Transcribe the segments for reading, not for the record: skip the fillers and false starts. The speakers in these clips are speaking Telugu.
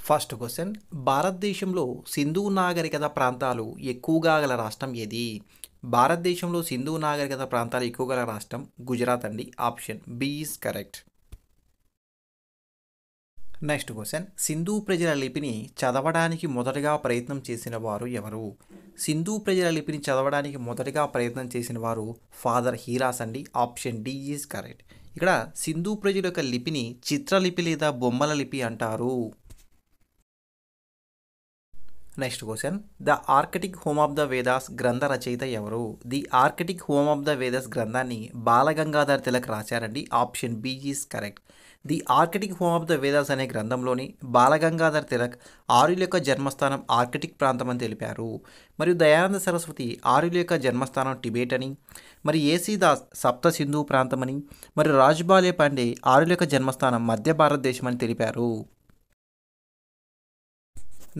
ఫస్ట్ క్వశ్చన్ భారతదేశంలో సింధు నాగరికత ప్రాంతాలు ఎక్కువగా గల రాష్ట్రం ఏది? భారతదేశంలో సింధు నాగరికత ప్రాంతాలు ఎక్కువ గల రాష్ట్రం గుజరాత్ అండి. Option B is correct. Next question Sindhu ప్రజల లిపిని చదవడానికి మొదటగా ప్రయత్నం చేసిన వారు ఎవరు? సింధు ప్రజల లిపిని చదవడానికి మొదటగా ప్రయత్నం చేసిన వారు ఫాదర్ హీరాస్ అండి. Option D is correct. ఇక్కడ సింధు ప్రజల యొక్క లిపిని చిత్రలిపి లేదా బొమ్మల లిపి అంటారు. Next question the Arctic home of the Vedas గ్రంథ రచయిత ఎవరు? The Arctic home of the Vedas గ్రంథాన్ని బాలగంగాధర్ తిలక్ రాశారండి. Option B is correct. The Arctic home of the Vedas అనే గ్రంథంలోని బాలగంగాధర్ తిలక్ ఆర్యుల యొక్క జన్మస్థానం ఆర్కిటిక్ ప్రాంతం అని తెలిపారు. మరియు దయానంద సరస్వతి ఆర్యుల యొక్క జన్మస్థానం టిబెట్ అని, మరి ఏసీ దాస్ సప్త సింధు ప్రాంతం అని, మరి రాజ్బాలే పాండే ఆర్యుల యొక్క జన్మస్థానం మధ్య భారతదేశం అని తెలిపారు.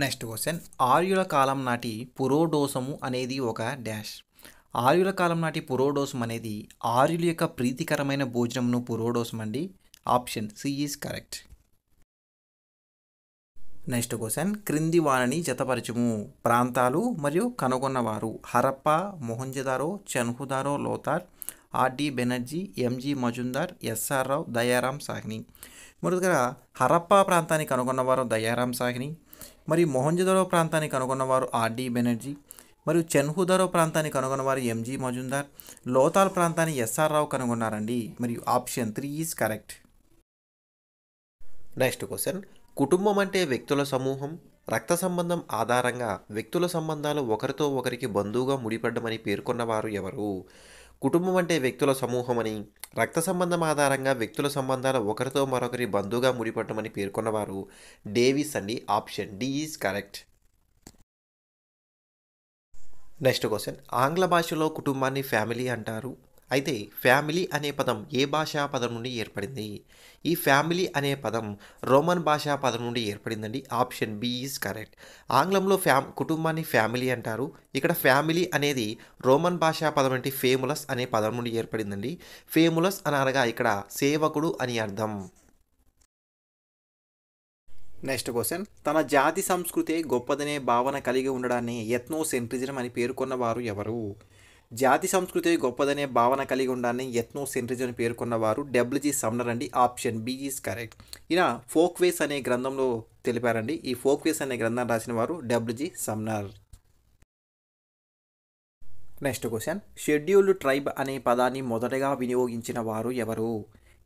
నెక్స్ట్ క్వశ్చన్ ఆర్యుల కాలం నాటి పురోడోసము అనేది ఒక డాష్. ఆర్యుల కాలం నాటి పురోడోసం అనేది ఆర్యుల యొక్క ప్రీతికరమైన భోజనంను పురోడోసం అండి. Option C is correct. Next question క్రింది వాణిని జతపరచుము. ప్రాంతాలు మరియు కనుగొన్నవారు Harappa, Mohenjodaro, Chanhudaro Lothal, R D Banerjee, M G Majumdar, S R Rao, Dayaram Sahni. మొదటగా హరప్పా ప్రాంతాన్ని కనుగొన్నవారు దయారాం సాహ్ని, మరియు మొహంజదారో ప్రాంతాన్ని కనుగొన్నవారు ఆర్డి బెనర్జీ, మరియు చన్హుదారో ప్రాంతాన్ని కనుగొన్నవారు ఎంజి మజుందార్, లోతాల్ ప్రాంతాన్ని ఎస్ఆర్ రావు కనుగొన్నారండి. మరియు option 3 is correct. Next question కుటుంబం అంటే వ్యక్తుల సమూహం, రక్త సంబంధం ఆధారంగా వ్యక్తుల సంబంధాలు ఒకరితో ఒకరికి బంధువుగా ముడిపడ్డమని పేర్కొన్నవారు ఎవరు? కుటుంబం అంటే వ్యక్తుల సమూహమని, రక్త సంబంధం ఆధారంగా వ్యక్తుల సంబంధాలు ఒకరితో మరొకరి బంధువుగా ముడిపడ్డమని పేర్కొన్నవారు డేవిస్ అండి. Option D is correct. Next question ఆంగ్ల భాషలో కుటుంబాన్ని ఫ్యామిలీ అంటారు. అయితే ఫ్యామిలీ అనే పదం ఏ భాషా పదం నుండి ఏర్పడింది? ఈ ఫ్యామిలీ అనే పదం రోమన్ భాషా పదం నుండి ఏర్పడిందండి. Option B is correct. ఆంగ్లంలో కుటుంబాన్ని ఫ్యామిలీ అంటారు. ఇక్కడ ఫ్యామిలీ అనేది రోమన్ భాషా పదం అంటే ఫేములస్ అనే పదం నుండి ఏర్పడిందండి. ఫేములస్ అనగా ఇక్కడ సేవకుడు అని అర్థం. నెక్స్ట్ క్వశ్చన్ తన జాతి సంస్కృతి గొప్పదనే భావన కలిగి ఉండడాన్ని ఎథ్నోసెంట్రిజం అని పేర్కొన్నవారు ఎవరు? జాతి సంస్కృతి గొప్పదనే భావన కలిగి ఉండాలని ఎథ్నోసెంట్రిజం అని పేర్కొన్నవారు డబ్ల్యూజీ సమ్నర్ అండి. Option B is correct. ఈయన ఫోక్వేస్ అనే గ్రంథంలో తెలిపారండి. ఈ ఫోక్వేస్ అనే గ్రంథం రాసిన వారు W G Sumner. Next question scheduled tribe అనే పదాన్ని మొదటగా వినియోగించిన వారు ఎవరు?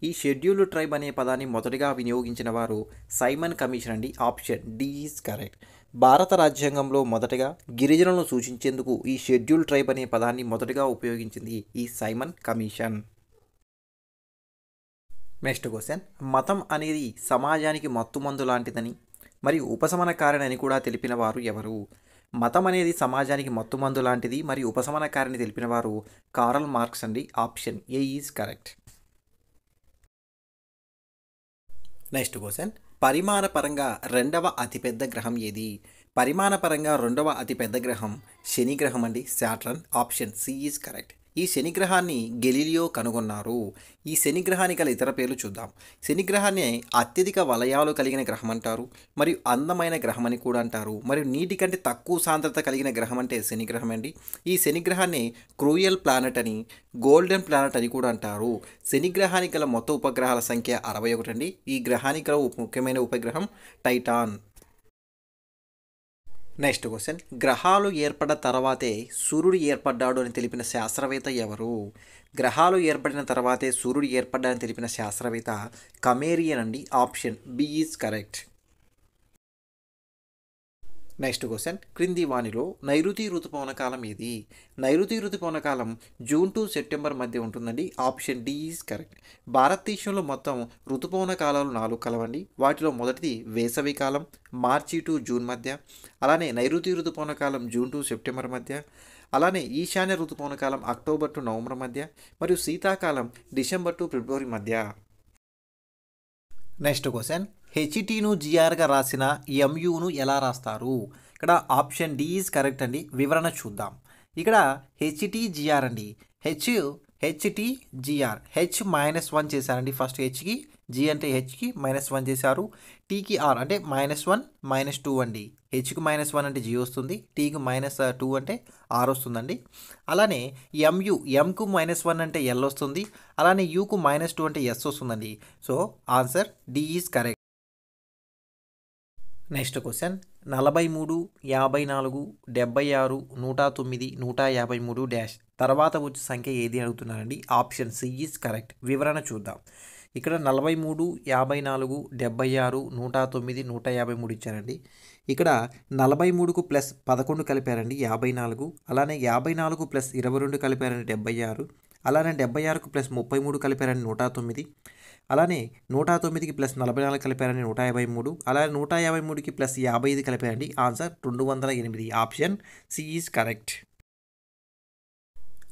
ఈ షెడ్యూల్డ్ ట్రైబ్ అనే పదాన్ని మొదటగా వినియోగించిన వారు సైమన్ కమిషన్ అండి. Option D is correct. భారత రాజ్యాంగంలో మొదటగా గిరిజనులను సూచించేందుకు ఈ షెడ్యూల్డ్ ట్రైబ్ అనే పదాన్ని మొదటగా ఉపయోగించింది ఈ సైమన్ కమిషన్. నెక్స్ట్ క్వశ్చన్ మతం అనేది సమాజానికి మత్తుమందు లాంటిదని మరియు ఉపశమనకారిణి అని కూడా తెలిపిన వారు ఎవరు? మతం అనేది సమాజానికి మత్తుమందు లాంటిది మరియు ఉపశమనకారిణి తెలిపిన వారు కారల్ మార్క్స్ అండి. Option A is correct. Next question పరిమాణపరంగా రెండవ అతిపెద్ద గ్రహం ఏది? పరిమాణపరంగా రెండవ అతిపెద్ద గ్రహం శని గ్రహం అండి. Saturn. Option C is correct. ఈ శని గ్రహాన్ని గెలీలియో కనుగొన్నారు. ఈ శని గ్రహానికి గల ఇతర పేర్లు చూద్దాం. శని గ్రహాన్ని అత్యధిక వలయాలు కలిగిన గ్రహం అంటారు, మరియు అందమైన గ్రహం అని కూడా అంటారు, మరియు నీటి కంటే తక్కువ సాంద్రత కలిగిన గ్రహం అంటే శని గ్రహం అండి. ఈ శని గ్రహాన్ని క్రూయల్ ప్లానెట్ అని, గోల్డెన్ ప్లానెట్ అని కూడా అంటారు. శని గ్రహానికి గల మొత్తం ఉపగ్రహాల సంఖ్య 61 అండి. ఈ గ్రహానికి గల ముఖ్యమైన ఉపగ్రహం టైటాన్. నెక్స్ట్ క్వశ్చన్ గ్రహాలు ఏర్పడ్డ తర్వాతే సూర్యుడు ఏర్పడ్డాడు అని తెలిపిన శాస్త్రవేత్త ఎవరు? గ్రహాలు ఏర్పడిన తర్వాతే సూర్యుడు ఏర్పడ్డాడని తెలిపిన శాస్త్రవేత్త కమేరియన్ అండి. Option B is correct. Next question క్రింది వానిలో నైరుతి ఋతుపవన కాలం ఏది? నైరుతి ఋతుపవన కాలం జూన్ టు సెప్టెంబర్ మధ్య ఉంటుందండి. Option D is correct. భారతదేశంలో మొత్తం ఋతుపవన కాలాలు 4 కలవండి. వాటిలో మొదటిది వేసవి కాలం మార్చి టు జూన్ మధ్య, అలానే నైరుతి ఋతుపవన కాలం జూన్ టు సెప్టెంబర్ మధ్య, అలానే ఈశాన్య ఋతుపవన కాలం అక్టోబర్ టు నవంబర్ మధ్య, మరియు శీతాకాలం డిసెంబర్ టు ఫిబ్రవరి మధ్య. నెక్స్ట్ క్వశ్చన్ హెచ్టీను జిఆర్గా రాసిన ఎంయూను ఎలా రాస్తారు? ఇక్కడ ఆప్షన్ డి ఈజ్ కరెక్ట్ అండి. వివరణ చూద్దాం. ఇక్కడ హెచ్టీజిఆర్ అండి. HTGR హెచ్ -1 చేశారండి. ఫస్ట్ హెచ్కి, జీ అంటే హెచ్కి -1 చేశారు, టీకి ఆర్ అంటే -1 -2 అండి. హెచ్కి -1 అంటే జీ వస్తుంది, టీకి -2 అంటే ఆర్ వస్తుందండి. అలానే ఎంకు -1 అంటే ఎల్ వస్తుంది, అలానే యూకు -2 అంటే ఎస్ వస్తుందండి. So answer D is correct. Next question 43, 54, 76, 109, 153 dash తర్వాత వచ్చే సంఖ్య ఏది అడుగుతున్నారండి. Option C is correct. వివరణ చూద్దాం. ఇక్కడ 43, 54, 76, 109, 153 ఇచ్చారండి. ఇక్కడ 43కు ప్లస్ 11 కలిపారండి 54, అలానే 54 ప్లస్ 22 కలిపారండి 76, అలానే 76కు ప్లస్ 33 కలిపారండి 109, అలానే 109కి ప్లస్ 44 కలిపారని 153, అలానే 153కి ప్లస్ 55 కలిపారండి. Answer 208. Option C is correct.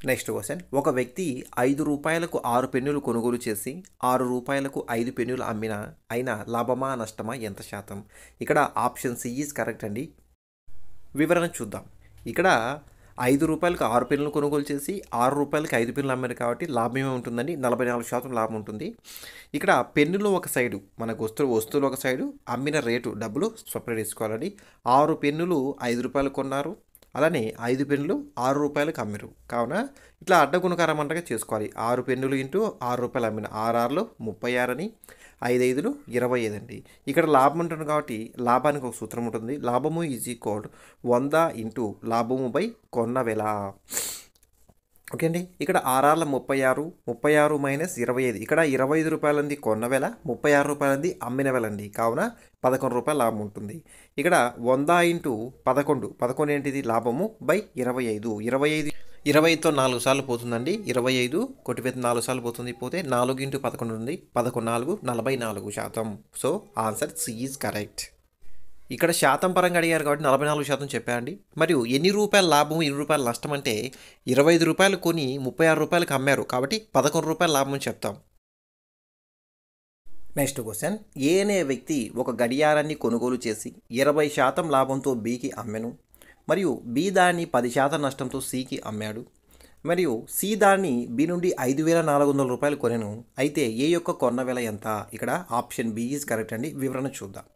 Next question. ఒక వ్యక్తి 5 రూపాయలకు 6 పెన్నులు కొనుగోలు చేసి 6 రూపాయలకు 5 పెన్నులు అయినా లాభమా నష్టమా ఎంత శాతం? ఇక్కడ ఆప్షన్ సి ఈజ్ కరెక్ట్ అండి. వివరణ చూద్దాం. ఇక్కడ 5 రూపాయలకు 6 పెన్నులు కొనుగోలు చేసి 6 రూపాయలకి 5 పెన్నులు అమ్మారు కాబట్టి లాభమే ఉంటుందండి. 44% లాభం ఉంటుంది. ఇక్కడ పెన్నులు ఒక సైడు, మనకు వస్తువులు ఒక సైడు, అమ్మిన రేటు డబ్బులు సపరేట్ వేసుకోవాలండి. 6 పెన్నులు 5 రూపాయలు కొన్నారు, అలానే 5 పెన్నులు 6 రూపాయలకు అమ్మారు. కావున ఇట్లా అడ్డగుణకారమంటగా చేసుకోవాలి. 6 పెన్నులు ఇంటూ 6 రూపాయలు అమ్మిన 6 36 అని, 5 5లు 25 అండి. ఇక్కడ లాభం ఉంటుంది కాబట్టి లాభానికి ఒక సూత్రం ఉంటుంది. లాభము ఈజ్ ఈక్వల్ 100 ఇంటూ లాభము బై కొన్న వెల. ఓకే అండి. ఇక్కడ 6 36, 36 మైనస్ 25. ఇక్కడ 25 రూపాయలంది కొన్న వెల, 36 రూపాయలంది అమ్మిన వెల అండి. కావున 11 రూపాయల లాభం ఉంటుంది. ఇక్కడ 100 ఇంటూ 11, 11 ఏంటిది లాభము బై 25. 20తో 4 సార్లు పోతుందండి. 25 కొట్టివేత 4 సార్లు పోతుంది. పోతే 4 ఇంటూ 11 ఉంది. 11 4 44%. So answer C is correct. ఇక్కడ శాతం పరంగా అడిగారు కాబట్టి 44% చెప్పారండి. మరియు ఎన్ని రూపాయల లాభం, ఎన్ని రూపాయల నష్టం అంటే 25 రూపాయలు కొని 36 రూపాయలకు అమ్మారు కాబట్టి 11 రూపాయల లాభం అని చెప్తాం. Next question. ఏ అనే వ్యక్తి ఒక గడియారాన్ని కొనుగోలు చేసి 20% లాభంతో బికి అమ్మెను, మరియు బి దాన్ని 10% నష్టంతో సికి అమ్మాడు, మరియు సి దాన్ని బి నుండి 5,400 రూపాయలు కొనెను. అయితే ఏ యొక్క కొన్న వెల ఎంత? ఇక్కడ ఆప్షన్ బి ఈజ్ కరెక్ట్ అండి. వివరణ చూద్దాం.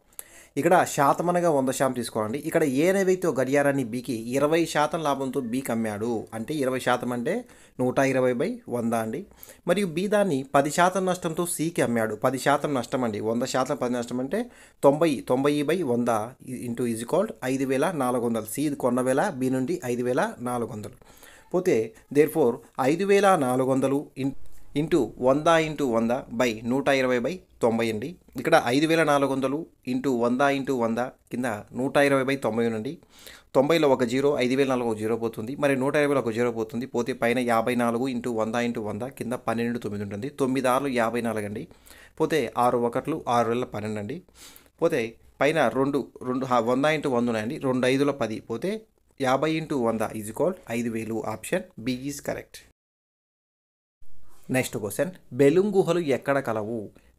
ఇక్కడ శాతం అనగా 100% తీసుకోవాలండి. ఇక్కడ ఏ అనే వ్యక్తి ఒక గడియారాన్ని బికి 20% లాభంతో బికి అమ్మాడు అంటే 20% అంటే 120/100 అండి. మరియు బి దాన్ని 10% నష్టంతో సికి అమ్మాడు. 10% నష్టం అండి. 100% 10 నష్టం అంటే 90/100 ఇంటూ ఈజ్ ఈక్వల్ 5,400. సి కొన్న వేల బి నుండి 5,400. పోతే దేర్ఫోర్ 5,400 ఇంటూ 100 ఇంటూ 100 బై 120/90 అండి. ఇక్కడ 5,400 ఇంటూ 100 ఇంటూ 100 కింద 120/90 అండి. 90లో ఒక 0, 5,400 ఒక 0 పోతుంది. మరి 120లో ఒక 0 పోతుంది. పోతే పైన 54 ఇంటూ 100 ఇంటూ 100 కింద 12 9 ఉంటుంది. 9 6 54 అండి. పోతే 6 1లు 6 వేల 12 అండి. పోతే పైన 2 100 ఇంటూ 100 ఉన్నాయండి. 2 5లో 10. పోతే 50 into 100 is equal 5,000. Option B is correct. Next question. బెలుంగుహలు ఎక్కడ కలవు?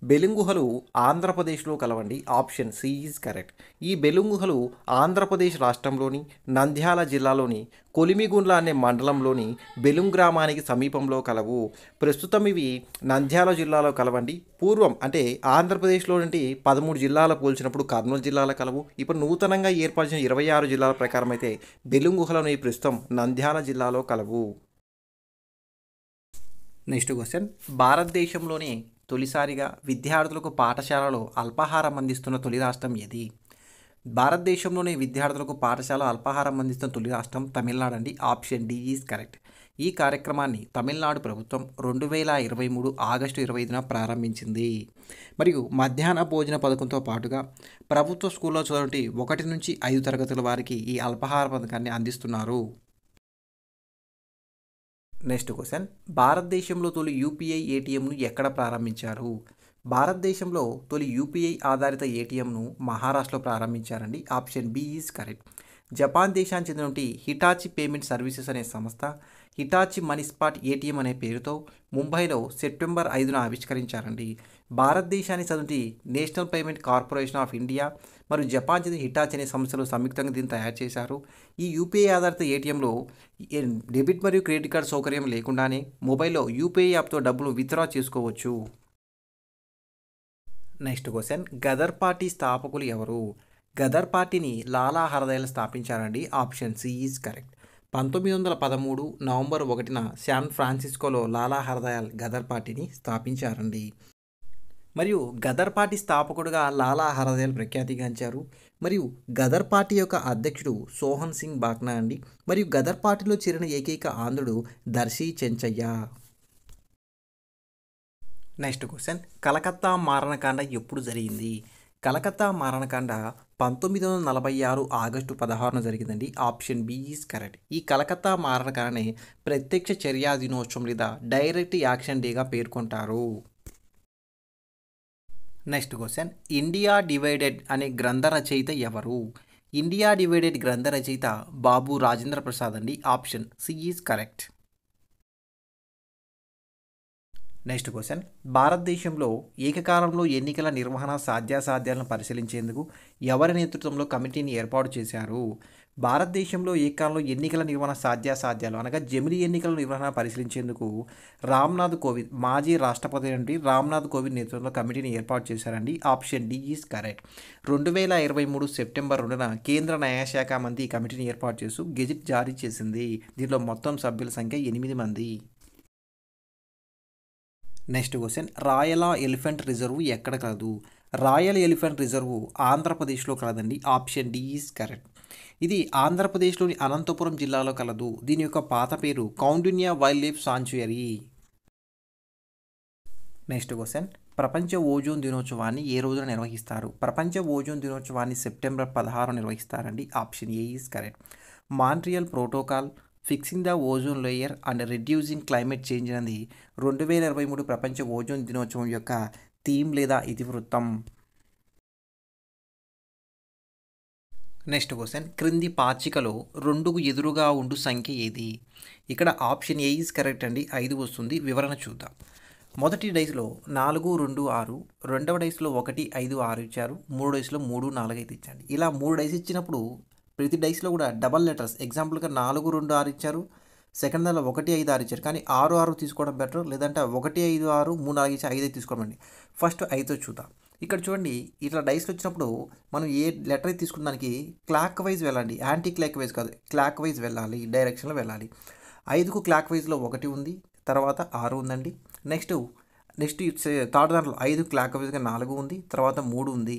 బెలుంగుహలు ఆంధ్రప్రదేశ్లో కలవండి. Option C is correct. ఈ బెలుంగుహలు ఆంధ్రప్రదేశ్ రాష్ట్రంలోని నంద్యాల జిల్లాలోని కొలిమిగుండ్ల అనే మండలంలోని బెలుం గ్రామానికి సమీపంలో కలవు. ప్రస్తుతం ఇవి నంద్యాల జిల్లాలో కలవండి. పూర్వం అంటే ఆంధ్రప్రదేశ్లో నుండి 13 జిల్లాలు పోల్చినప్పుడు కర్నూలు జిల్లాలో కలవు. ఇప్పుడు నూతనంగా ఏర్పరిచిన 26 జిల్లాల ప్రకారం అయితే బెలుంగుహలను ప్రస్తుతం నంద్యాల జిల్లాలో కలవు. Next question. భారతదేశంలోనే తొలిసారిగా విద్యార్థులకు పాఠశాలలో అల్పాహారం అందిస్తున్న తొలి రాష్ట్రం ఏది? భారతదేశంలోనే విద్యార్థులకు పాఠశాల అల్పాహారం అందిస్తున్న తొలి రాష్ట్రం తమిళనాడు అండి. Option D is correct. ఈ కార్యక్రమాన్ని తమిళనాడు ప్రభుత్వం 2023 ఆగస్టు 25న ప్రారంభించింది. మరియు మధ్యాహ్న భోజన పథకంతో పాటుగా ప్రభుత్వ స్కూల్లో చదివే 1 నుంచి 5 తరగతుల వారికి ఈ అల్పాహార పథకాన్ని అందిస్తున్నారు. Next question. భారతదేశంలో తొలి యూపీఐ ఏటీఎంను ఎక్కడ ప్రారంభించారు? భారతదేశంలో తొలి యూపీఐ ఆధారిత ఏటీఎంను మహారాష్ట్రలో ప్రారంభించారండి. Option B is correct. Japan దేశానికి చెందిన హిటాచి పేమెంట్ సర్వీసెస్ అనే సంస్థ హిటాచి మనీ స్పాట్ ఏటీఎం అనే పేరుతో ముంబైలో సెప్టెంబర్ 5న ఆవిష్కరించారండి. భారతదేశానికి చెందిన national payment corporation of India మరియు జపాన్ చెందిన హిటాచి అనే సంస్థలు సంయుక్తంగా దీన్ని తయారు చేశారు. ఈ యూపీఐ ఆధారిత ఏటీఎంలో డెబిట్ మరియు క్రెడిట్ కార్డ్ సౌకర్యం లేకుండానే మొబైల్లో యూపీఐ యాప్తో డబ్బులు విత్డ్రా చేసుకోవచ్చు. నెక్స్ట్ క్వశ్చన్, గదర్ పార్టీ స్థాపకులు ఎవరు? గదర్ పార్టీని లాలా హర్దయాల్ స్థాపించారండి. Option C is correct. 1913 November 1న శాన్ ఫ్రాన్సిస్కోలో లాలా హర్దయాల్ గదర్ పార్టీని స్థాపించారండి. మరియు గదర్ పార్టీ స్థాపకుడుగా లాలా హర్దయాల్ ప్రఖ్యాతిగాంచారు. మరియు గదర్ పార్టీ యొక్క అధ్యక్షుడు సోహన్ సింగ్ బాగ్నా అండి. మరియు గదర్ పార్టీలో చేరిన ఏకైక ఆంధ్రుడు దర్శి చెంచయ్య. నెక్స్ట్ క్వశ్చన్, కలకత్తా మారణకాండ ఎప్పుడు జరిగింది? కలకత్తా మారణకాండ 1946 ఆగస్టు 16న జరిగిందండి. Option B is correct. ఈ కలకత్తా మారణకాండని ప్రత్యక్ష చర్యా దినోత్సవం లేదా డైరెక్ట్ యాక్షన్ డేగా పేర్కొంటారు. నెక్స్ట్ క్వశ్చన్, ఇండియా డివైడెడ్ అనే గ్రంథ రచయిత ఎవరు? ఇండియా డివైడెడ్ గ్రంథ రచయిత బాబు రాజేంద్ర ప్రసాద్ అండి. Option C is correct. Next question, భారతదేశంలో ఏకకాలంలో ఎన్నికల నిర్వహణ సాధ్యాసాధ్యాలను పరిశీలించేందుకు ఎవరి నేతృత్వంలో కమిటీని ఏర్పాటు చేశారు? భారతదేశంలో ఏకకాలంలో ఎన్నికల నిర్వహణ సాధ్యాసాధ్యాలు అనగా జమిలీ ఎన్నికల నిర్వహణ పరిశీలించేందుకు రామ్నాథ్ కోవింద్, మాజీ రాష్ట్రపతి నుండి రామ్నాథ్ కోవింద్ నేతృత్వంలో కమిటీని ఏర్పాటు చేశారండి. Option D is correct. 2023 September 2న కేంద్ర న్యాయశాఖ మంత్రి ఈ కమిటీని ఏర్పాటు చేస్తూ గెజిట్ జారీ చేసింది. దీంట్లో మొత్తం సభ్యుల సంఖ్య 8 మంది. Next question, royal elephant reserve ఎక్కడ కలదు? రాయల్ ఎలిఫెంట్ రిజర్వ్ ఆంధ్రప్రదేశ్లో కలదండి. Option D is correct. ఇది ఆంధ్రప్రదేశ్లోని అనంతపురం జిల్లాలో కలదు. దీని యొక్క పాత పేరు Koundinya wildlife sanctuary. Next question, ప్రపంచ ఓజోన్ దినోత్సవాన్ని ఏ రోజున నిర్వహిస్తారు? ప్రపంచ ఓజోన్ దినోత్సవాన్ని సెప్టెంబర్ 16 నిర్వహిస్తారండి. Option A is correct. Montreal protocol fixing the ozone layer and reducing climate change అనేది 2023 ప్రపంచ ఓజోన్ దినోత్సవం యొక్క థీమ్ లేదా ఇతివృత్తం. నెక్స్ట్ క్వశ్చన్, క్రింది పాచికలో 2కు ఎదురుగా ఉండు సంఖ్య ఏది? ఇక్కడ ఆప్షన్ ఏ ఈజ్ కరెక్ట్ అండి. 5 వస్తుంది. వివరణ చూద్దాం. మొదటి డైస్లో 4, 2, 6, రెండవ డైస్లో 1, 5, 6 ఇచ్చారు. మూడో డైస్లో 3, 4, 5 ఇచ్చారు. ఇలా 3 డైస్ ఇచ్చినప్పుడు ప్రతి డైస్లో కూడా డబల్ లెటర్స్, ఎగ్జాంపుల్గా 4, 2, 6 ఇచ్చారు. సెకండ్ దానిలో 1, 5, 6 ఇచ్చారు. కానీ 6, 6 తీసుకోవడం బెటర్. లేదంటే 1, 5, 6, 3, 4 ఇచ్చి 5 తీసుకోమండి. ఫస్ట్ 5తో చూద్దాం. ఇక్కడ చూడండి, ఇట్లా డైస్లో వచ్చినప్పుడు మనం ఏ లెటర్ అయితే తీసుకున్న దానికి క్లాక్ వైజ్ వెళ్ళండి. యాంటీ క్లాక్ వైజ్ కాదు, క్లాక్ వైజ్ వెళ్ళాలి, డైరెక్షన్లో వెళ్ళాలి. 5కు క్లాక్ వైజ్లో 1 ఉంది, తర్వాత 6 ఉందండి. నెక్స్ట్ థర్డ్ దాంట్లో 5 క్లాక్ వైజ్గా 4 ఉంది, తర్వాత 3 ఉంది.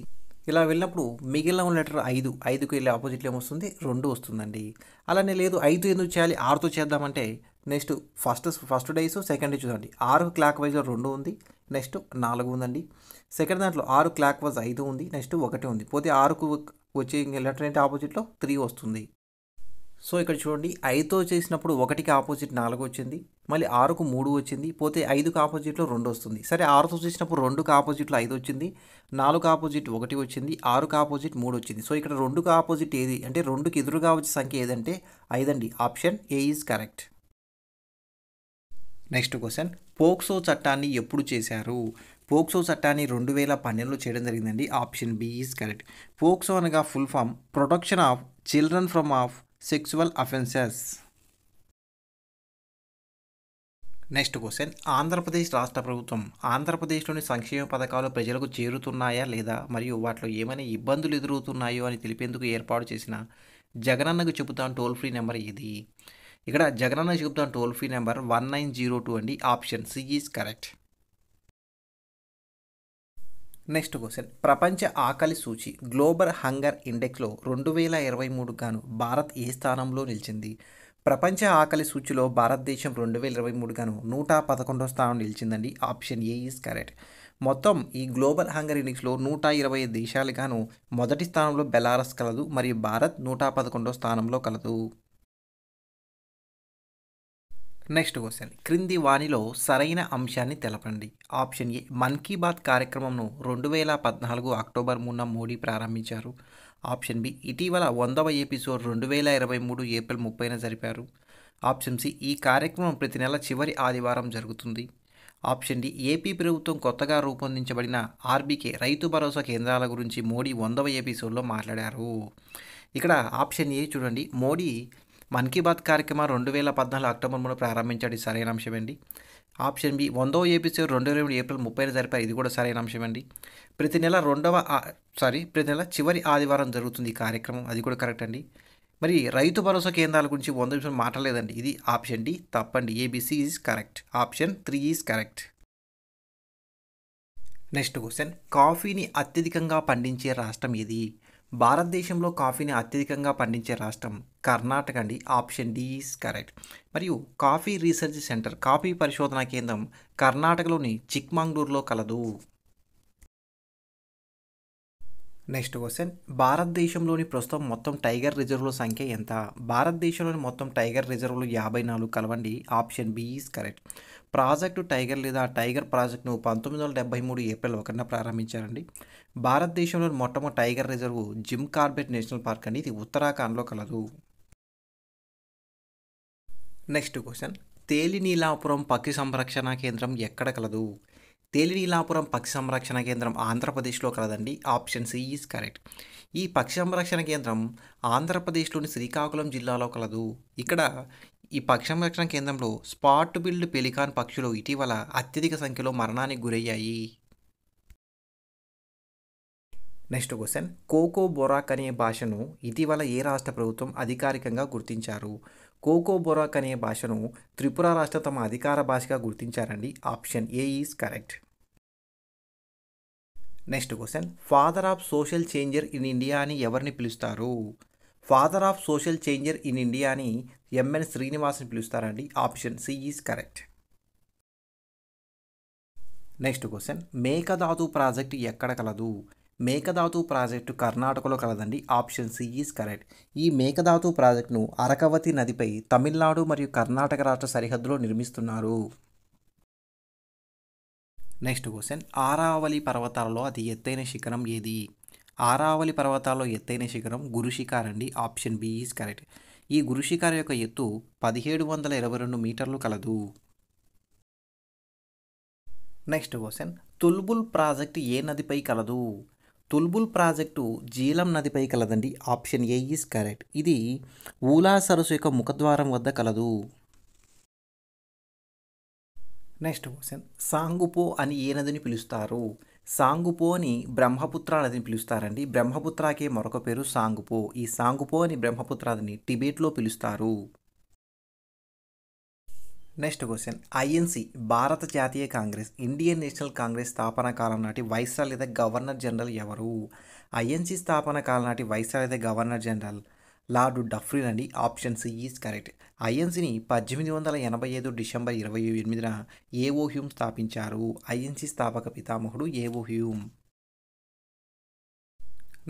ఇలా వెళ్ళినప్పుడు మిగిలిన లెటర్ 5కు వెళ్ళి ఆపోజిట్లో ఏమొస్తుంది? 2 వస్తుందండి. అలానే లేదు 5 ఎందుకు చేయాలి, 6తో చేద్దామంటే next first dice second day చూడండి. 6 క్లాక్ వైజ్లో 2 ఉంది, నెక్స్ట్ 4 ఉందండి. సెకండ్ దాంట్లో 6 క్లాక్ వైజ్ 5 ఉంది, నెక్స్ట్ 1 ఉంది. పోతే 6కు వచ్చే లెటర్ ఏంటి? ఆపోజిట్లో 3 వస్తుంది. సో ఇక్కడ చూడండి, 5తో చేసినప్పుడు 1కి ఆపోజిట్ 4 వచ్చింది, మళ్ళీ 6కు 3 వచ్చింది, పోతే 5కు ఆపోజిట్లో 2 వస్తుంది. సరే 6తో చేసినప్పుడు 2కు ఆపోజిట్లో 5 వచ్చింది, 4కు ఆపోజిట్ 1 వచ్చింది, 6కు ఆపోజిట్ 3 వచ్చింది. సో ఇక్కడ 2కు ఆపోజిట్ ఏది అంటే 2కి ఎదురుగా వచ్చే సంఖ్య ఏదంటే 5 అండి. Option A is correct. Next question, POCSO చట్టాన్ని ఎప్పుడు చేశారు? పోక్సో చట్టాన్ని 2012లో చేయడం జరిగిందండి. Option B is correct. POCSO అనగా full form protection of children from of sexual offences. Next question, Andhra Pradesh రాష్ట్ర ప్రభుత్వం ఆంధ్రప్రదేశ్లోని సంక్షేమ పథకాలు ప్రజలకు చేరుతున్నాయా లేదా మరియు వాటిలో ఏమైనా ఇబ్బందులు ఎదురవుతున్నాయో అని తెలిపేందుకు ఏర్పాటు చేసిన జగనన్నకు చెబుతాం టోల్ ఫ్రీ నెంబర్ ఇది? ఇక్కడ జగనన్నకు చెబుతాం టోల్ ఫ్రీ నెంబర్ 1902 అండి. Option C is correct. Next question, ప్రపంచ ఆకలి సూచి గ్లోబల్ హంగర్ ఇండెక్స్లో 2023 గాను భారత్ ఏ స్థానంలో నిలిచింది? ప్రపంచ ఆకలి సూచిలో భారతదేశం 2023 గాను 111వ స్థానం నిలిచిందండి. Option A is correct. మొత్తం ఈ గ్లోబల్ హంగర్ ఇండెక్స్లో 120 దేశాలు గాను మొదటి స్థానంలో బెలారస్ కలదు మరియు భారత్ 111వ స్థానంలో కలదు. నెక్స్ట్ క్వశ్చన్, క్రింది వానిలో సరైన అంశాన్ని తెలపండి. ఆప్షన్ ఏ, మన్ కీ బాత్ కార్యక్రమంను 2014 అక్టోబర్ 3న మోడీ ప్రారంభించారు. ఆప్షన్ బి, ఇటీవల 100వ ఎపిసోడ్ 2023 ఏప్రిల్ 30న జరిపారు. ఆప్షన్ సి, ఈ కార్యక్రమం ప్రతి నెల చివరి ఆదివారం జరుగుతుంది. ఆప్షన్ డి ఏపీ ప్రభుత్వం కొత్తగా రూపొందించబడిన ఆర్బీకే రైతు భరోసా కేంద్రాల గురించి మోడీ 100వ ఎపిసోడ్లో మాట్లాడారు. ఇక్కడ ఆప్షన్ ఏ చూడండి, మోడీ మన్ కీ బాత్ కార్యక్రమం 2014 అక్టోబర్ 3 ప్రారంభించాడు. ఇది సరైన అంశం అండి. ఆప్షన్ బి 100వ ఎపిసోడ్ 2022 ఏప్రిల్ 30న జరిపారు. ఇది కూడా సరైన అంశం అండి. ప్రతి నెల ప్రతి నెల చివరి ఆదివారం జరుగుతుంది ఈ కార్యక్రమం. అది కూడా కరెక్ట్ అండి. మరి రైతు భరోసా కేంద్రాల గురించి 100 నిమిషాలు మాట్లాడలేదండి. ఇది ఆప్షన్ డి తప్పండి. ABC is correct. Option 3 is correct. Next question, కాఫీని అత్యధికంగా పండించే రాష్ట్రం ఏది? భారతదేశంలో కాఫీని అత్యధికంగా పండించే రాష్ట్రం కర్ణాటక అండి. Option D is correct. మరియు కాఫీ రీసెర్చ్ సెంటర్, కాఫీ పరిశోధనా కేంద్రం కర్ణాటకలోని చిక్మంగళూరులో కలదు. నెక్స్ట్ క్వశ్చన్, భారతదేశంలోని ప్రస్తుతం మొత్తం టైగర్ రిజర్వుల సంఖ్య ఎంత? భారతదేశంలోని మొత్తం టైగర్ రిజర్వులు 54 కలవండి. Option B is correct. ప్రాజెక్టు టైగర్ లేదా టైగర్ ప్రాజెక్టును 1973 ఏప్రిల్ 1న ప్రారంభించారండి. భారతదేశంలోని మొట్టమొదటి tiger reserve Jim Corbett National Park అండి. ఇది ఉత్తరాఖండ్లో కలదు. నెక్స్ట్ క్వశ్చన్, తేలినీలాపురం పక్షి సంరక్షణ కేంద్రం ఎక్కడ కలదు? తేలినీలాపురం పక్షి సంరక్షణ కేంద్రం ఆంధ్రప్రదేశ్లో కలదండి. Option C is correct. ఈ పక్షి సంరక్షణ కేంద్రం ఆంధ్రప్రదేశ్లోని శ్రీకాకుళం జిల్లాలో కలదు. ఇక్కడ ఈ పక్షి సంరక్షణ కేంద్రంలో స్పాట్ బిల్డ్ పెలికాన్ పక్షులు ఇటీవల అత్యధిక సంఖ్యలో మరణానికి గురయ్యాయి. నెక్స్ట్ క్వశ్చన్, కోకో బొరాక్ అనే భాషను ఇటీవల ఏ రాష్ట్ర ప్రభుత్వం అధికారికంగా గుర్తించారు? కోకో బొరాక్ అనే భాషను త్రిపుర రాష్ట్రం తమ అధికార భాషగా గుర్తించారండి. Option A is correct. Next question, father of social changer in India అని ఎవరిని పిలుస్తారు? Father of social changer in India అని ఎంఎన్ శ్రీనివాస్ని పిలుస్తారండి. Option C is correct. Next question, Mekedatu project ఎక్కడ కలదు? మేకదాతు ప్రాజెక్టు కర్ణాటకలో కలదండి. Option C is correct. ఈ మేకదాతు ప్రాజెక్టును అరకవతి నదిపై తమిళనాడు మరియు కర్ణాటక రాష్ట్ర సరిహద్దులో నిర్మిస్తున్నారు. నెక్స్ట్ క్వశ్చన్, ఆరావళి పర్వతాలలో అతి ఎత్తైన శిఖరం ఏది? ఆరావళి పర్వతాల్లో ఎత్తైన శిఖరం గురుశిఖర్ అండి. Option B is correct. ఈ గురుశిఖర్ యొక్క ఎత్తు 1722 మీటర్లు కలదు. నెక్స్ట్ క్వశ్చన్, తుల్బుల్ ప్రాజెక్టు ఏ నదిపై కలదు? తుల్బుల్ ప్రాజెక్టు జీలం నదిపై కలదండి. Option A is correct. ఇది ఊలా సరస్సు యొక్క ముఖద్వారం వద్ద కలదు. నెక్స్ట్ క్వశ్చన్, సాంగుపో అని ఏ నదిని పిలుస్తారు? సాంగుపో అని బ్రహ్మపుత్ర నదిని పిలుస్తారండి. బ్రహ్మపుత్రకే మరొక పేరు సాంగుపో. ఈ సాంగుపో అని బ్రహ్మపుత్ర నదిని టిబెట్లో పిలుస్తారు. నెక్స్ట్ క్వశ్చన్, ఐఎన్సి భారత జాతీయ కాంగ్రెస్, ఇండియన్ నేషనల్ కాంగ్రెస్ స్థాపన కాలం నాటి వైస్రాయ్ లేదా గవర్నర్ జనరల్ ఎవరు? ఐఎన్సి స్థాపన కాలం నాటి వైస్రాయ్ లేదా గవర్నర్ జనరల్ లార్డ్ డఫ్రిన్ అండి. Option C is correct. ఐఎన్సిని 1885 డిసెంబర్ 28న ఏవో హ్యూమ్ స్థాపించారు. ఐఎన్సి స్థాపక పితామహుడు ఏవో హ్యూమ్.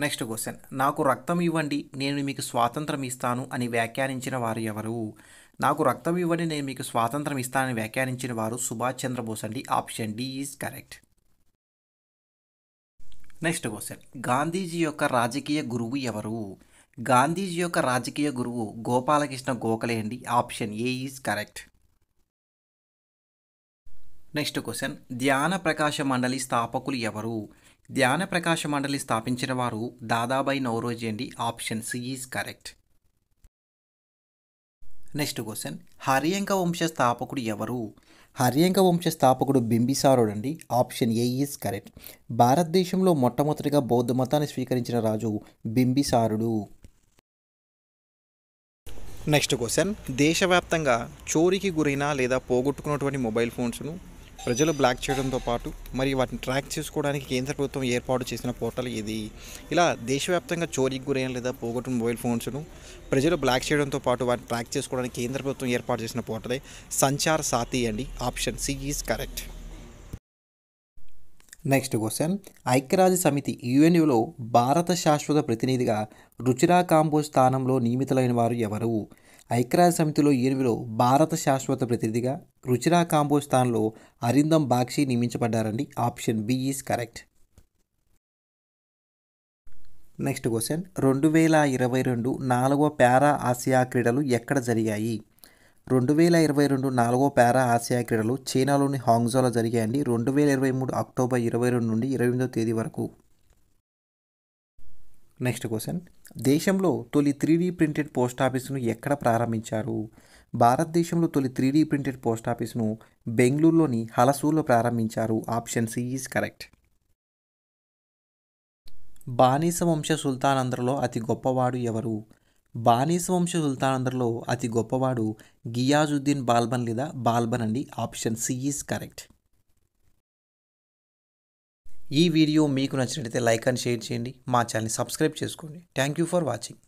నెక్స్ట్ క్వశ్చన్, నాకు రక్తం ఇవ్వండి నేను మీకు స్వాతంత్రం ఇస్తాను అని వ్యాఖ్యానించిన వారు ఎవరు? నాకు రక్తం ఇవ్వండి నేను మీకు స్వాతంత్రం ఇస్తానని వ్యాఖ్యానించిన వారు సుభాష్ చంద్రబోస్ అండి. Option D is correct. Next question, Gandhiji యొక్క రాజకీయ గురువు ఎవరు? గాంధీజీ యొక్క రాజకీయ గురువు గోపాలకృష్ణ గోఖలే అండి. Option A is correct. Next question, ధ్యాన ప్రకాశ మండలి స్థాపకులు ఎవరు? ధ్యాన ప్రకాశ మండలి స్థాపించిన వారు దాదాబాయి నౌరోజీ అండి. Option C is correct. Next question, Haryanka వంశ స్థాపకుడు ఎవరు? హర్యంక వంశ స్థాపకుడు బింబిసారుడు అండి. Option A is correct. భారతదేశంలో మొట్టమొదటిగా బౌద్ధ మతాన్ని స్వీకరించిన రాజు బింబిసారుడు. నెక్స్ట్ క్వశ్చన్, దేశవ్యాప్తంగా చోరీకి గురైన లేదా పోగొట్టుకున్నటువంటి మొబైల్ ఫోన్స్ను ప్రజలు బ్లాక్ చేయడంతో పాటు మరి వాటిని ట్రాక్ చేసుకోవడానికి కేంద్ర ప్రభుత్వం ఏర్పాటు చేసిన పోర్టల్ ఇది. ఇలా దేశవ్యాప్తంగా చోరీకి గురైన లేదా పోగొట్టిన మొబైల్ ఫోన్స్ను ప్రజలు బ్లాక్ చేయడంతో పాటు వాటిని ట్రాక్ చేసుకోవడానికి కేంద్ర ప్రభుత్వం ఏర్పాటు చేసిన పోర్టలే సంచార్ సాథీ అండి. Option C is correct. Next question, ఐక్యరాజ్య సమితి యుఎన్యులో భారత శాశ్వత ప్రతినిధిగా రుచిరా కాంబోజ్ స్థానంలో నియమితులైన వారు ఎవరు? ఐక్యరాజ్య సమితిలో యుఎన్యులో భారత శాశ్వత ప్రతినిధిగా రుచిరా కాంబోజ్ స్థానంలో అరిందమ్ బాక్షి నియమించబడ్డారండి. Option B is correct. Next question, 2022 4వ పారా ఆసియా క్రీడలు ఎక్కడ జరిగాయి? 2022 4వ పారా ఆసియా క్రీడలు చైనాలోని హాంగ్జోలో జరిగాయండి. 2023 అక్టోబర్ 22 నుండి 28వ తేదీ వరకు. నెక్స్ట్ క్వశ్చన్, దేశంలో తొలి 3D ప్రింటెడ్ పోస్ట్ ఆఫీసును ఎక్కడ ప్రారంభించారు? భారతదేశంలో తొలి 3D ప్రింటెడ్ పోస్ట్ ఆఫీసును బెంగళూరులోని హలసూర్లో ప్రారంభించారు. Option C is correct. బానిస వంశ సుల్తానందరిలో అతి గొప్పవాడు ఎవరు? బానిస వంశ సుల్తానందరిలో అతి గొప్పవాడు గియాజుద్దీన్ బాల్బన్ లేదా బాల్బన్ అండి. Option C is correct. ఈ వీడియో మీకు నచ్చినట్లయితే లైక్ అండ్ షేర్ చేయండి. మా ఛానల్ని సబ్స్క్రైబ్ చేసుకోండి. Thank you for watching.